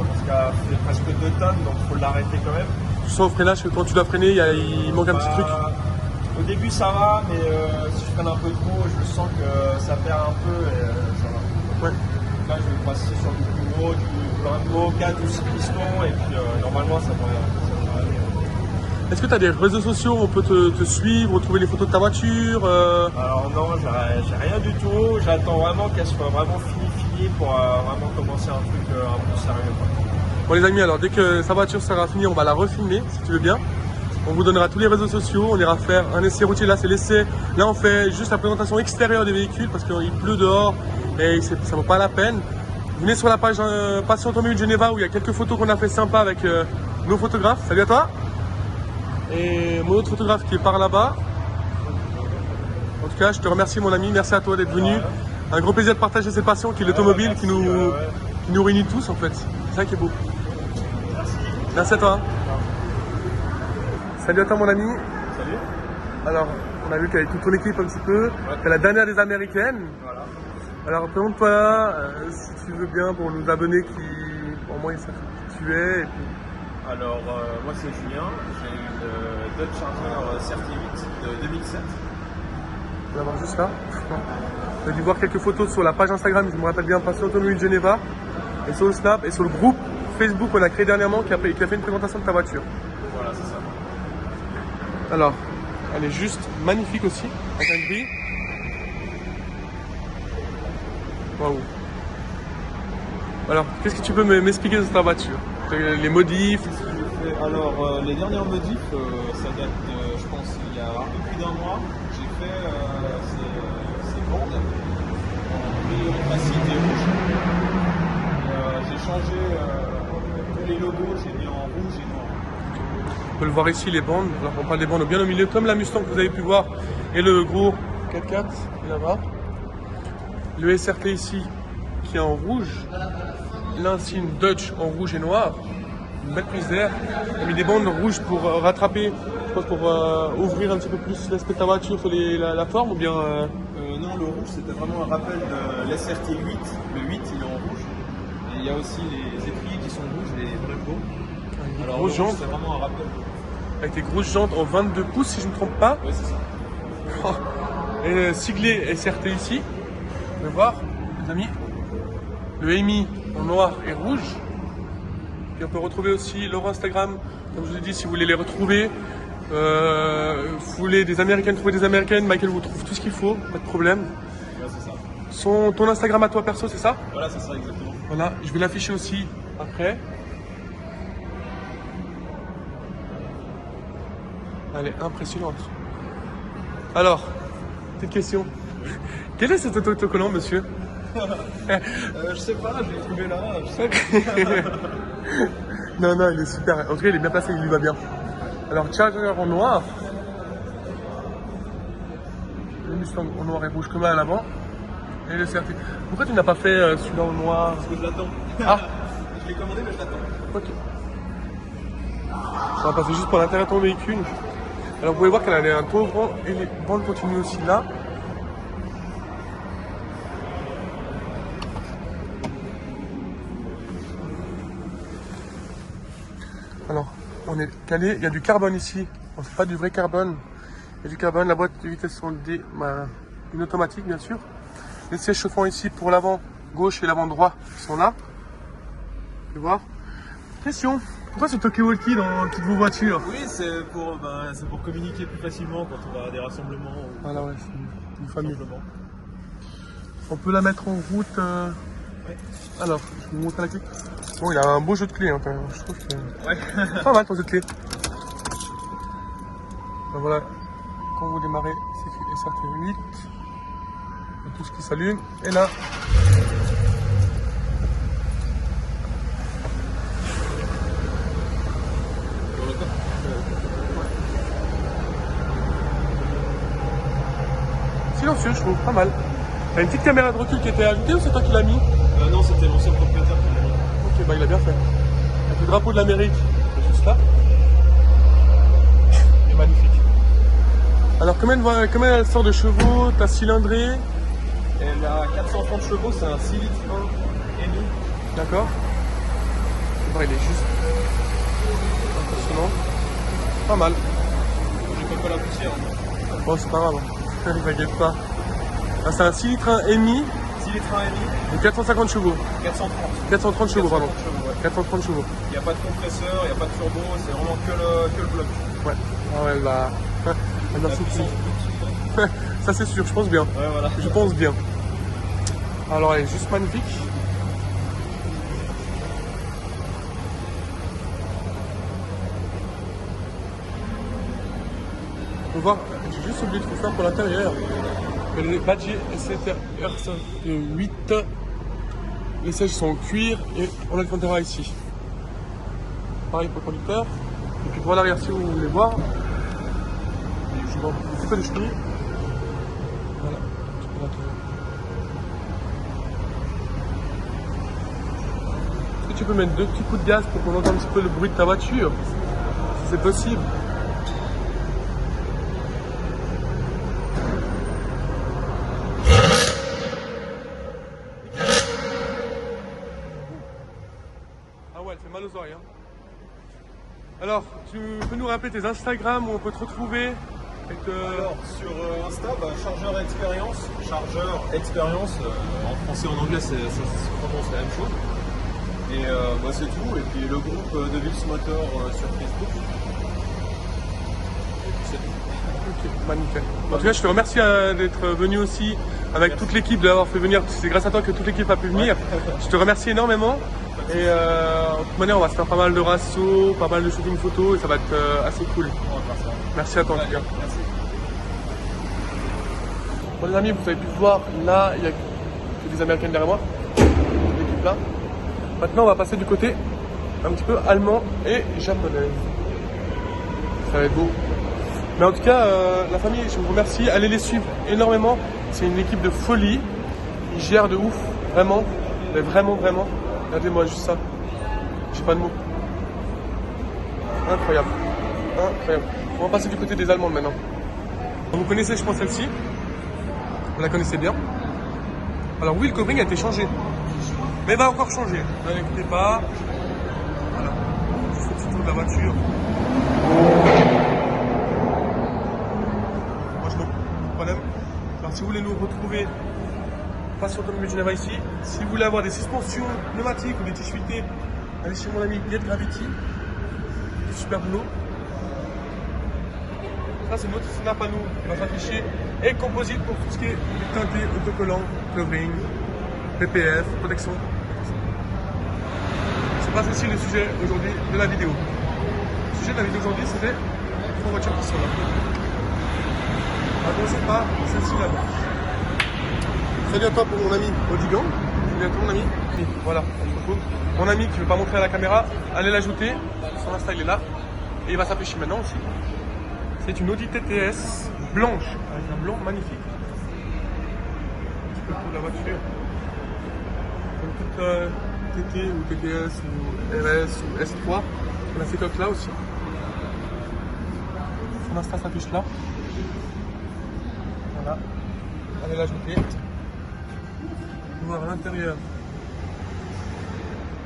parce qu'elle fait presque 2 tonnes, donc il faut l'arrêter quand même. Tu sens au freinage que quand tu dois freiner, il manque un petit truc. Au début ça va, mais si je freine un peu trop, je sens que ça perd un peu et ça va. Ouais. Là je vais passer sur du plus gros, du Brembo, 4 ou 6 pistons, et puis normalement ça devrait aller. Est-ce que tu as des réseaux sociaux où on peut te suivre, retrouver les photos de ta voiture Alors non, j'ai rien du tout. J'attends vraiment qu'elle soit vraiment finie pour vraiment commencer un truc un peu sérieux. Quoi. Bon les amis, alors dès que sa voiture sera finie, on va la refilmer si tu veux bien. On vous donnera tous les réseaux sociaux, on ira faire un essai routier. Là c'est l'essai, là on fait juste la présentation extérieure des véhicules parce qu'il pleut dehors et ça ne vaut pas la peine. Venez sur la page Passion Automobile Geneva où il y a quelques photos qu'on a fait sympas avec nos photographes. Salut à toi! Et mon autre photographe qui est par là-bas. En tout cas, je te remercie mon ami, merci à toi d'être venu. Un gros plaisir de partager cette passion qui est l'automobile, qui nous réunit tous en fait. C'est ça qui est beau. Merci à toi. Salut à toi mon ami. Salut. Alors, on a vu qu'avec toute ton équipe un petit peu, t'es la dernière des américaines. Voilà. Alors présente-toi, si tu veux bien, pour nos abonnés qui, au moins ils savent qui tu es. Et puis... Alors, moi c'est Julien, j'ai une Dodge Charger CRT8 de 2007. On va voir juste là. J'ai dû voir quelques photos sur la page Instagram, je me rappelle bien, Passion Automobile Geneva, et sur le Snap, et sur le groupe Facebook qu'on a créé dernièrement, qui a fait une présentation de ta voiture. Voilà, c'est ça. Alors, elle est juste magnifique aussi, avec un gris. Waouh. Alors, qu'est-ce que tu peux m'expliquer sur ta voiture? Les modifs? Alors, les dernières modifs, ça date de, je pense, il y a un peu plus d'1 mois. J'ai fait ces bandes en gris classique et rouge. J'ai changé tous les logos, j'ai mis en rouge et noir. On peut le voir ici, les bandes. Alors, on parle des bandes bien au milieu, comme la Mustang que vous avez pu voir, et le gros 4x4 là-bas. Le SRT ici, qui est en rouge. L'insigne Dodge en rouge et noir. Une belle prise d'air. On a mis des bandes rouges pour rattraper, je pense pour ouvrir un petit peu plus l'aspect de ta voiture sur la forme ou bien. Non, le rouge c'était vraiment un rappel de l'SRT 8. Le 8 il est en rouge. Et il y a aussi les étriers qui sont rouges, les Brembo. Gros jantes. C'est vraiment un rappel. avec des grosses jantes en 22 pouces si je ne me trompe pas. Ouais, c'est ça. Et siglé SRT ici. Vous pouvez voir, les amis, le EMI en noir et rouge. Puis on peut retrouver aussi leur Instagram, comme je vous ai dit, si vous voulez les retrouver. Vous voulez des Américaines, trouver des Américaines, Michael vous trouve tout ce qu'il faut, pas de problème. Ouais, c'est ça. Ton Instagram à toi perso, c'est ça? Voilà, c'est ça exactement. Voilà, je vais l'afficher aussi après. Elle est impressionnante. Alors, petite question. Quel est cet autocollant, monsieur? Je sais pas, je l'ai trouvé là. Je sais. Non, il est super. En tout cas, il est bien placé, il lui va bien. Alors, Charger en noir. Le Mustang en noir et rouge comme à l'avant. Et le CRT. Pourquoi tu n'as pas fait celui-là en noir? Parce que je l'attends. Ah, Je l'ai commandé, mais je l'attends. ok. On va passer juste pour l'intérieur de ton véhicule. Alors, vous pouvez voir qu'elle a un toit ouvrant et les bandes continuent aussi là. Alors, on est calé, il y a du carbone ici. Bon, c'est pas du vrai carbone. Il y a du carbone, la boîte de vitesse sont une automatique bien sûr. Les sièges chauffants ici pour l'avant gauche et l'avant droit sont là. Vous pouvez voir. Question, pourquoi ce talkie-walkie dans toutes vos voitures? Oui, c'est pour communiquer plus facilement quand on va à des rassemblements. Ou Voilà, ouais, c'est une famille. simplement. On peut la mettre en route. Ouais. Alors, je vais vous montrer la clé. Bon, il a un beau jeu de clés, hein, quand même. Je trouve que Ouais. pas mal ton jeu de clés. Ben voilà, quand vous démarrez, c'est SRT 8. Il y a tout ce qui s'allume. Et là, silencieux, je trouve, pas mal. T'as une petite caméra de recul qui était ajoutée ou c'est toi qui l'as mis? Non, c'était l'ancien propriétaire qui l'a mis. Ok, bah il a bien fait. Avec le drapeau de l'Amérique, juste là. C'est magnifique. Alors combien elle sort de chevaux? Ta cylindrée? Elle a 430 chevaux, c'est un 6 litres 1 et demi. D'accord. Bon, il est juste impressionnant. Pas mal. Je fais pas la poussière. Bon, c'est pas grave. Ne t'inquiète pas. Ah, c'est un 6 litres 1 EMI 6 litres 1 et demi, de 450 chevaux. 430. 430 chevaux, pardon. 430 chevaux, ouais. 430 chevaux. Il n'y a pas de compresseur, il n'y a pas de turbo, c'est vraiment que le bloc. Ouais. Ah ouais, elle va. Elle va La souffler. puissance. Ça c'est sûr, je pense bien. Ouais, voilà. Je pense bien. Alors elle est juste magnifique. On peut voir, j'ai juste oublié de vous faire pour l'intérieur. Les badges SRT 8. Les sièges sont en cuir et on a le conteneur ici. Pareil pour le conducteur. Et puis pour l'arrière si vous voulez voir. Je vois un petit peu de chenilles. Voilà. Est-ce que tu peux mettre 2 petits coups de gaz pour qu'on entende un petit peu le bruit de ta voiture? Si c'est possible. Ah ouais, elle fait mal aux oreilles. Hein. Alors, tu peux nous rappeler tes Instagram où on peut te retrouver et Alors, sur Insta, chargeur expérience, en français et en anglais, ça se prononce la même chose. Et c'est tout. Et puis le groupe de Vils Motor sur Facebook. Et puis c'est tout. Ok, magnifique. En tout cas, je te remercie d'être venu aussi avec toute l'équipe, d'avoir fait venir. C'est grâce à toi que toute l'équipe a pu venir. Je te remercie énormément. Et de toute manière, on va se faire pas mal de rassos, pas mal de shooting photo et ça va être assez cool. On va faire ça. Merci à toi en tout cas. Merci. Bon les amis, vous avez pu voir, là, il y a des Américaines derrière moi. L'équipe là. Maintenant, on va passer du côté un petit peu allemand et japonais. Ça va être beau. Mais en tout cas, la famille, je vous remercie. Allez les suivre énormément. C'est une équipe de folie. Ils gèrent de ouf, vraiment. Mais vraiment, vraiment. Regardez-moi juste ça. J'ai pas de mots. Incroyable. Incroyable. On va passer du côté des Allemandes maintenant. Vous connaissez, je pense, celle-ci. Vous la connaissez bien. Alors oui, le covering a été changé. Mais va encore changer. Ne l'écoutez pas. Voilà. Je fais le petit tour de la voiture. problème. Alors si vous voulez nous retrouver, Passion Automobile Geneva ici. Si vous voulez avoir des suspensions pneumatiques ou des tissus huilés, allez chez mon ami Get Gravity. Super boulot. Ça c'est notre snap à nous, qui va s'afficher. Et composite pour tout ce qui est teinté, autocollant, covering, PPF, protection. C'est pas ceci le sujet aujourd'hui de la vidéo. Le sujet de la vidéo aujourd'hui c'était 3 voitures qui sont là. On va commencer par celle-ci là-bas. Salut à toi pour mon ami Odigan. Salut à toi mon ami. Et voilà, on se retrouve. Mon ami qui ne veut pas montrer à la caméra, allez l'ajouter. Son Insta il est là. Et il va s'afficher maintenant aussi. C'est une Audi TTS blanche, avec un blanc magnifique. Un petit peu de la voiture. Comme toute TT ou TTS ou RS ou S3, on a ces coques là aussi. Son Insta s'affiche là. Voilà. Allez l'ajouter. On va voir à l'intérieur.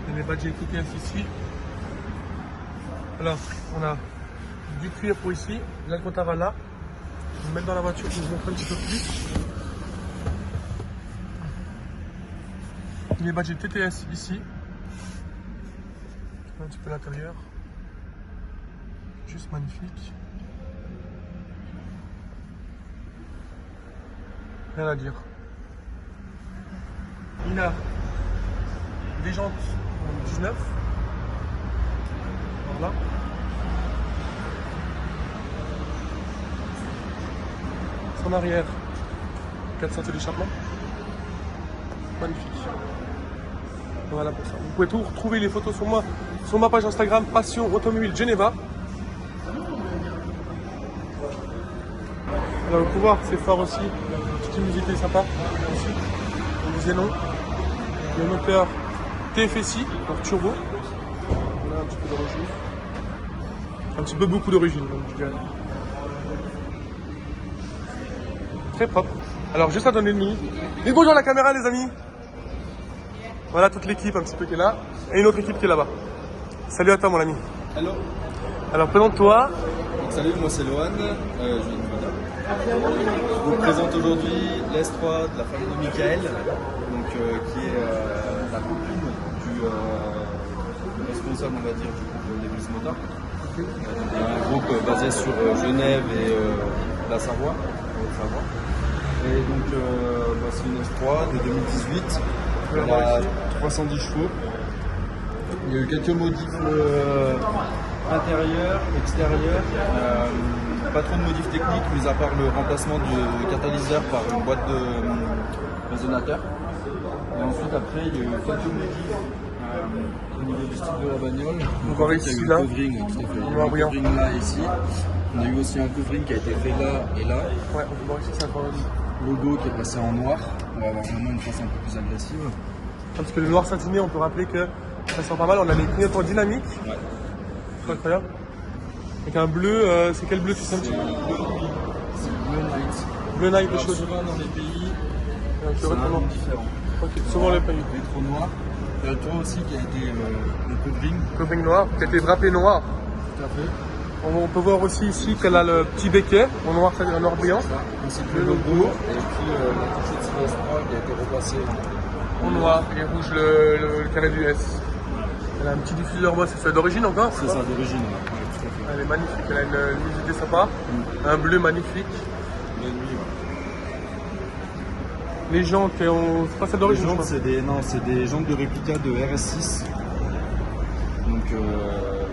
Il y a les badges TTS ici. Alors, on a du cuir pour ici, l'Alcantara là. Je vais me mettre dans la voiture pour vous montrer un petit peu plus. Les badges TTS ici. Un petit peu l'intérieur. Juste magnifique. Rien à dire. Il a des jantes en 19. Voilà. Son arrière, 4 ceintures d'échappement. Magnifique. Voilà pour ça. Vous pouvez tout retrouver les photos sur moi, sur ma page Instagram Passion Automobile Geneva. Alors le pouvoir c'est fort aussi. La petite musique est sympa. Ici. On disait non. Le moteur TFSI, donc turbo. Voilà un petit peu d'origine. Un petit peu beaucoup d'origine, donc je dirais. Très propre. Alors juste à donner une minute. Dites bonjour à la caméra les amis. Voilà toute l'équipe un petit peu qui est là. Et une autre équipe qui est là-bas. Salut à toi mon ami. Hello. Alors présente-toi. Salut, moi c'est Lohan, je viens de Nevada. Je vous présente aujourd'hui l'S3 de la famille de Michael, donc, qui est la copine du responsable, on va dire, du groupe Lewis Motor. Un groupe basé sur Genève et la Savoie. Et donc c'est une S3 de 2018. Elle a 310 chevaux. Il y a eu quelques modifs intérieurs, extérieurs. Pas trop de modifs techniques, mis à part le remplacement du catalyseur par une boîte de résonateur. Et ensuite, après, il y a eu quelques modifs au niveau du style de la bagnole. On va voir ici, il y a eu là. un covering qui a été fait. Il y a eu un covering là et ici. On a eu aussi un covering qui a été fait là et là. Ouais, on peut voir ici, c'est encore Logo qui est passé en noir. On va avoir vraiment une face un peu plus agressive. parce que le noir satiné, on peut rappeler que ça sent pas mal. On a les clignotants dynamiques. Ouais. C'est incroyable. Avec un bleu, c'est quel bleu tu sais un petit peu? C'est le bleu night. Bleu night de Alors, choses. souvent dans les pays, C'est c'est un nom différent. Ok, souvent le pays. Rétro noir. Il y a toi aussi qui a été le covering. Covering noir, qui a été drapé noir. Tout à fait. On peut voir aussi ici qu'elle a le petit béquet en noir brillant. Ainsi que le logo et puis la touche de silence 3 qui a été repassée. En noir et rouge le carré du S. Elle a un petit diffuseur bois, c'est ça d'origine encore? C'est ça d'origine, ouais, tout à fait. Elle est magnifique, elle a une luminosité sympa, un bleu magnifique. La nuit, ouais. Les jantes, c'est pas celle Les d'origine. jantes, c'est des jantes de réplica de RS6. Donc,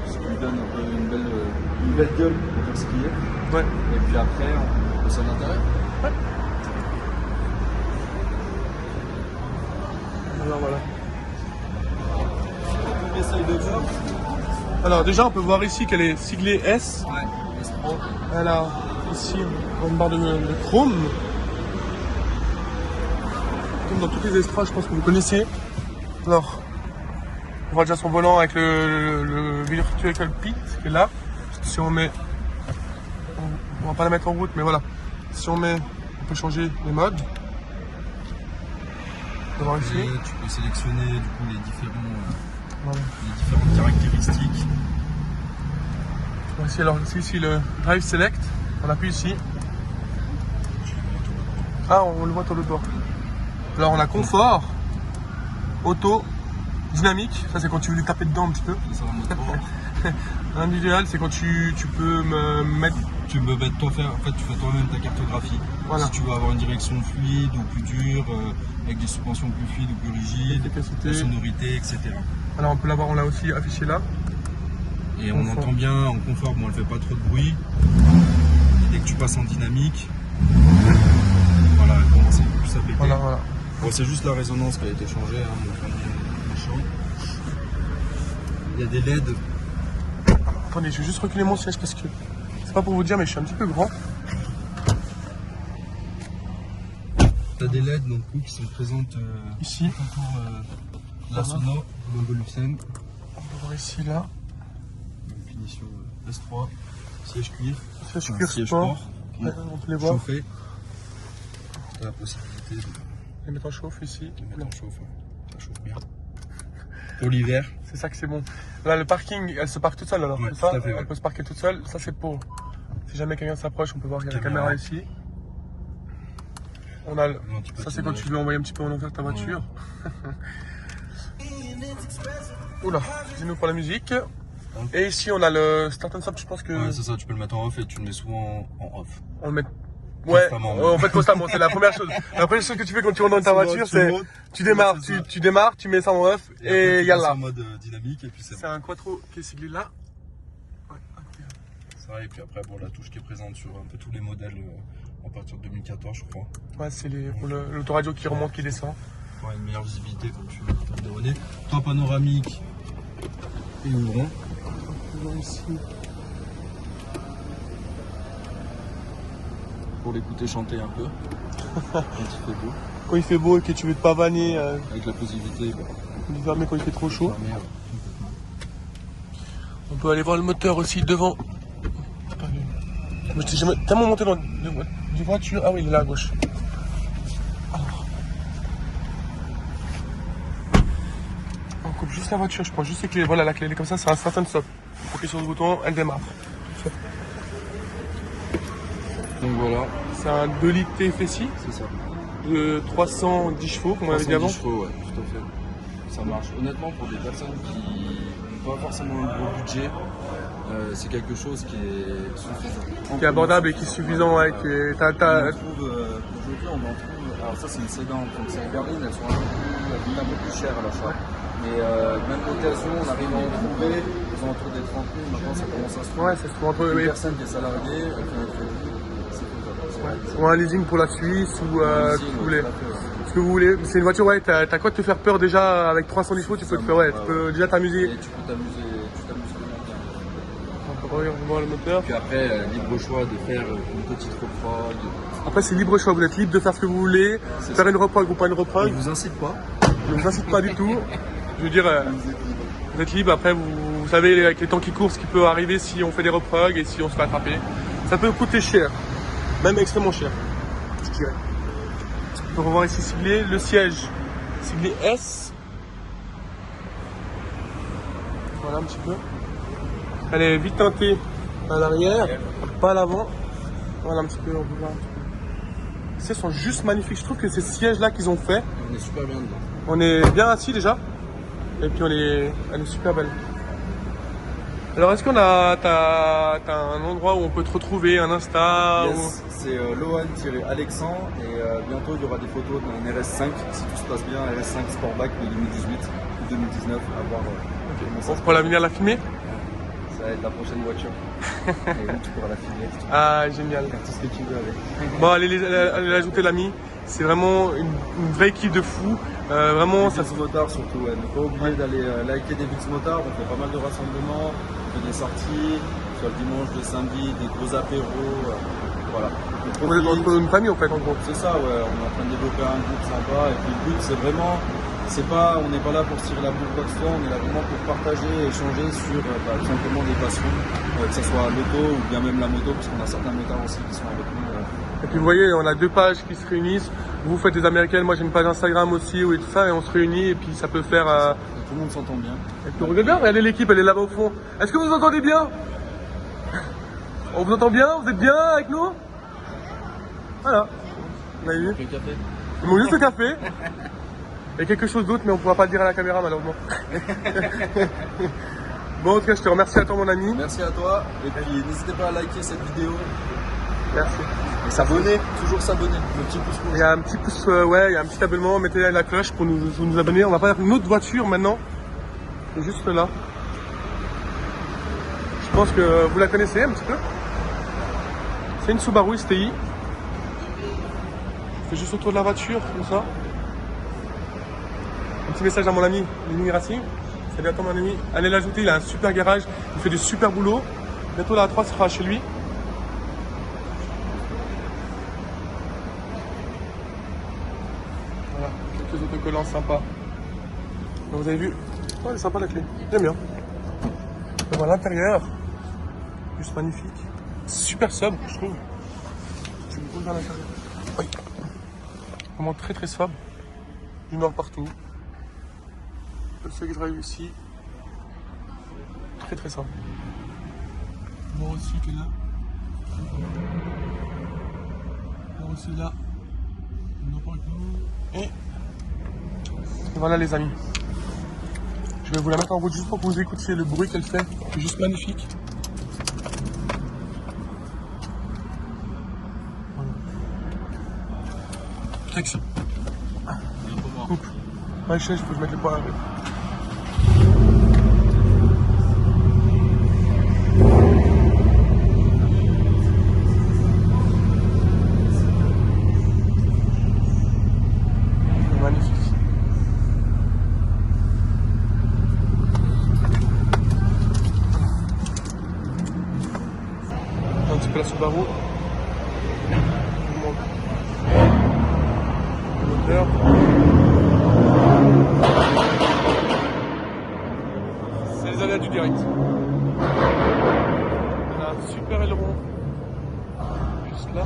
ce qui lui donne un peu une belle gueule pour ce qui est. Ouais. Et puis après, on passe à l'intérieur. Ouais. Alors voilà. On essaye de voir. Alors déjà, on peut voir ici qu'elle est siglée S. Ouais, S3. Elle a ici une barre de chrome. Comme dans toutes les S3, je pense que vous connaissez. Alors, on voit déjà son volant avec le Virtual Cockpit qui est là. Si on met, on va pas la mettre en route, mais voilà. Si on met, on peut changer les modes. On va voir ici. Et tu peux sélectionner du coup les Voilà. différentes caractéristiques. Voici alors ici le Drive Select. On appuie ici. Ah, on le voit sur le bord. Alors on a confort, auto, dynamique, ça c'est quand tu veux lui taper dedans un petit peu. Ça va mettre droit. Individuel, c'est quand tu peux me mettre. Tu peux mettre toi faire, en fait tu fais toi-même ta cartographie. Voilà. Si tu veux avoir une direction fluide ou plus dure, avec des suspensions plus fluides ou plus rigides, L'efficacité. la sonorité, etc. Alors on peut l'avoir, on l'a aussi affiché là. Et on Confort. entend bien en confort, bon elle fait pas trop de bruit. Et dès que tu passes en dynamique, voilà, elle commence un peu plus à péter. Voilà, voilà. Bon, c'est juste la résonance qui a été changée, hein, mon machin. Il y a des LED. Attendez, je vais juste reculer mon siège parce que c'est pas pour vous dire, mais je suis un petit peu grand. T'as des LED donc, oui, qui sont présentes Ici. pour la sono, Bolucen, On peut voir ici, là. finition S3, siège cuir, Siège enfin, cuir siège sport. sport, Ouais, on peut les voir. chauffé. T'as la possibilité de Les mettre en chauffe ici. mettre en chauffe, ça chauffe bien. Pour l'hiver, C'est ça que c'est bon. Là, le parking, elle se parque toute seule alors. Ouais, c'est ça tout à fait, ouais. Elle peut se parquer toute seule. Ça, c'est pour. Si jamais quelqu'un s'approche, on peut voir qu'il y a la Caméra. caméra ici. On a le- l'anti-patinage. Ça, c'est quand tu veux envoyer un petit peu en envers ta voiture. Oula, excusez-nous pour la musique. Et ici, on a le start and stop. Je pense que. Ouais, c'est ça, tu peux le mettre en off et tu le mets souvent en off. On le met. Ouais, Constamment, en fait constamment, c'est la première chose. La première chose que tu fais quand tu rentres dans ta voiture, c'est tu démarres, tu démarres, tu mets ça en off et après, tu passes yallah. en mode dynamique et puis c'est C'est bon. un quattro qui est siglé là. Ouais, incroyable. Ça, et puis après, bon, la touche qui est présente sur un peu tous les modèles à partir de 2014, je crois. Ouais, c'est pour l'autoradio qui remonte, qui descend. Pour une meilleure visibilité quand tu veux dérouler. Toit panoramique et ouvrant. On peut voir ici. Pour l'écouter chanter un peu quand il fait beau. Quand il fait beau et que tu veux te pavaner, Avec la possibilité l'hiver, mais quand il fait trop chaud. fermer. On peut aller voir le moteur aussi devant. Attendez. Mais je t'ai jamais tellement monté dans des voitures. Ah oui, il est là à gauche. Alors. On coupe juste la voiture, je prends juste les clés. Voilà, la clé elle est comme ça, c'est un start and stop. Vous cliquez sur le bouton, elle démarre. Donc voilà, C'est un 2 litres TFSI c'est ça. de 310 chevaux, comme on avait dit 310 avant. chevaux, ouais, tout à fait. Ça marche. Honnêtement, pour des personnes qui n'ont pas forcément un gros budget, c'est quelque chose qui est suffisant. Qui est abordable et qui est suffisant. Ouais, qui est- On en trouve, aujourd'hui, on en trouve. Alors, ça, c'est une sédan, donc c'est une berline, elles sont un peu plus chères à l'achat. Mais même d'occasion, on arrive à en trouver aux alentours des 30 000. Maintenant, ça commence à se trouver. Ouais, ça se trouve entre Une oui. personne qui est salariée, elle fait un crédit, c'est faisable. Ou un leasing pour la Suisse ou Un ce que leasing, vous voulez. tout à fait, ouais. Ce que vous voulez. C'est une voiture, ouais, t'as quoi de te faire peur déjà avec 310 chevaux, tu peux te faire, ouais, Ouais, tu peux déjà t'amuser. Et tu peux t'amuser vraiment bien. On peut voir le moteur. Puis après, libre choix de faire une petite reprog. Après, c'est libre choix, vous êtes libre de faire ce que vous voulez, faire une reprog ou pas une Je reprog. vous incite pas. Je ne vous incite pas du tout. Je veux dire, vous êtes libre. Après, vous savez, avec les temps qui courent, ce qui peut arriver si on fait des reprogs et si on se fait attraper. Ça peut coûter cher, même extrêmement cher, je dirais. On peut revoir ici siglé le siège, siglé S. Voilà un petit peu. Elle est vite teintée à l'arrière, pas à l'avant. Voilà un petit peu, on peut voir un petit peu. Ces sont juste magnifiques. Je trouve que ces sièges-là qu'ils ont fait, On est super bien dedans. on est bien assis déjà. Et puis elle est super belle. Alors est-ce qu'on a t'as un endroit où on peut te retrouver, un Insta Yes, c'est Lohan-Alexandre et bientôt il y aura des photos d'un RS5 si tout se passe bien, RS5 Sportback de 2018 ou 2019 à voir comment ça On se pourra la passe. venir la filmer? Ça va être la prochaine voiture. Et oui, tu pourras la filmer, tu Ah génial. peux faire tout ce que tu veux avec. Bon allez ajouter l'ami. C'est vraiment une vraie équipe de fous. Vraiment ça Vix Motard surtout, ouais. Ne pas oublier d'aller liker des Vix Motard, on fait pas mal de rassemblements, on fait des sorties, soit le dimanche, le samedi, des gros apéros, voilà. on est dans une famille en fait en gros. C'est ça, ouais, on est en train de développer un groupe sympa et puis le but c'est vraiment, on n'est pas là pour se tirer la bourre quoi que ce soit, on est là vraiment pour partager et échanger sur tout simplement des passions, que ce soit l'auto ou bien même la moto, parce qu'on a certains motards aussi qui sont avec nous. Et puis vous voyez, on a deux pages qui se réunissent. Vous faites des américaines, moi j'ai une page Instagram aussi et tout ça, et on se réunit et puis ça peut faire. Tout le monde s'entend bien. Et puis on regarde bien, regardez l'équipe, elle est là-bas au fond. Est-ce que vous entendez bien? On vous entend bien? Vous êtes bien avec nous? Voilà. Vous avez vu? Le café. Il manque juste le café. Et quelque chose d'autre, mais on ne pourra pas le dire à la caméra malheureusement. Bon, en tout cas, je te remercie à toi, mon ami. Merci à toi. Et puis n'hésitez pas à liker cette vidéo. Merci. Et s'abonner, toujours s'abonner. Le petit pouce rouge. Il y a un petit pouce, ouais, il y a un petit abonnement. Mettez la cloche pour nous abonner. On va faire une autre voiture maintenant. C'est juste là. Je pense que vous la connaissez un petit peu. C'est une Subaru STI. C'est juste autour de la voiture, comme ça. Un petit message à mon ami, Lenny Racing. Salut à toi, mon ami. Allez l'ajouter, il a un super garage. Il fait du super boulot. Bientôt la A3 sera chez lui. Voilà, quelques autocollants sympas. Donc, vous avez vu, ouais, elle est sympa la clé. J'aime bien. On voit l'intérieur. Juste magnifique. Super sobre, je trouve. Je me pose dans l'intérieur. Oui. Vraiment très très sobre. Du noir partout. Le seul que je drive ici. Très très sobre. Bon aussi qui est là. Bon aussi là. Et voilà les amis. Je vais vous la mettre en route juste pour que vous écoutiez le bruit qu'elle fait. C'est juste magnifique. Voilà. Traction. Coupe. Ouais, je sais, je peux mettre les poids avec. Magnifique. Un petit peu la Subaru. Le moteur. C'est les aléas du direct. On a un super aileron. Juste là.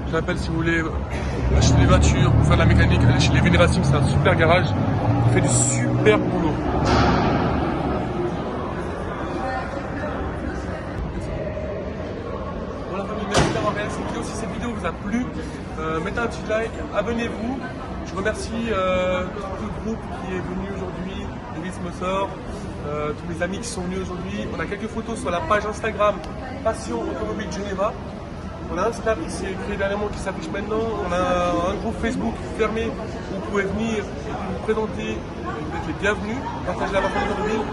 Je rappelle, si vous voulez acheter des voitures ou faire de la mécanique, allez chez les Lenny Racing, c'est un super garage. Il fait du super boulot. Voilà, famille, merci d'avoir regardé cette vidéo. Si cette vidéo vous a plu, mettez un petit like, abonnez-vous. Je remercie tout le groupe qui est venu aujourd'hui, Lewis Motor, tous mes amis qui sont venus aujourd'hui. On a quelques photos sur la page Instagram Passion Automobile Geneva. On a un Snap qui s'est créé dernièrement, qui s'affiche maintenant. On a un groupe Facebook fermé où vous pouvez venir et vous présenter. Vous êtes les bienvenus. Partagez la famille automobile.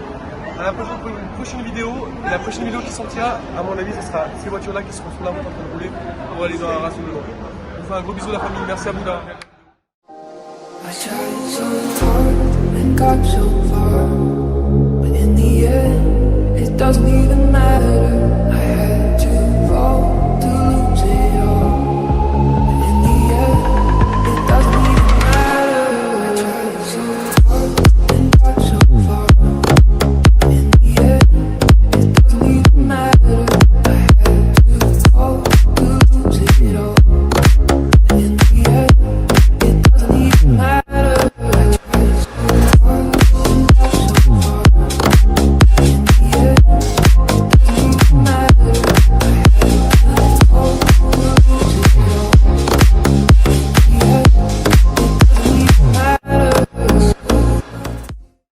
À la prochaine pour une prochaine vidéo. Et la prochaine vidéo qui sortira, à mon avis, ce sera ces voitures-là qui seront sur la route en train de rouler pour aller dans un rassemblement. Je vous fais un gros bisou la famille. Merci à vous d'avoir regardé. I tried so hard and got so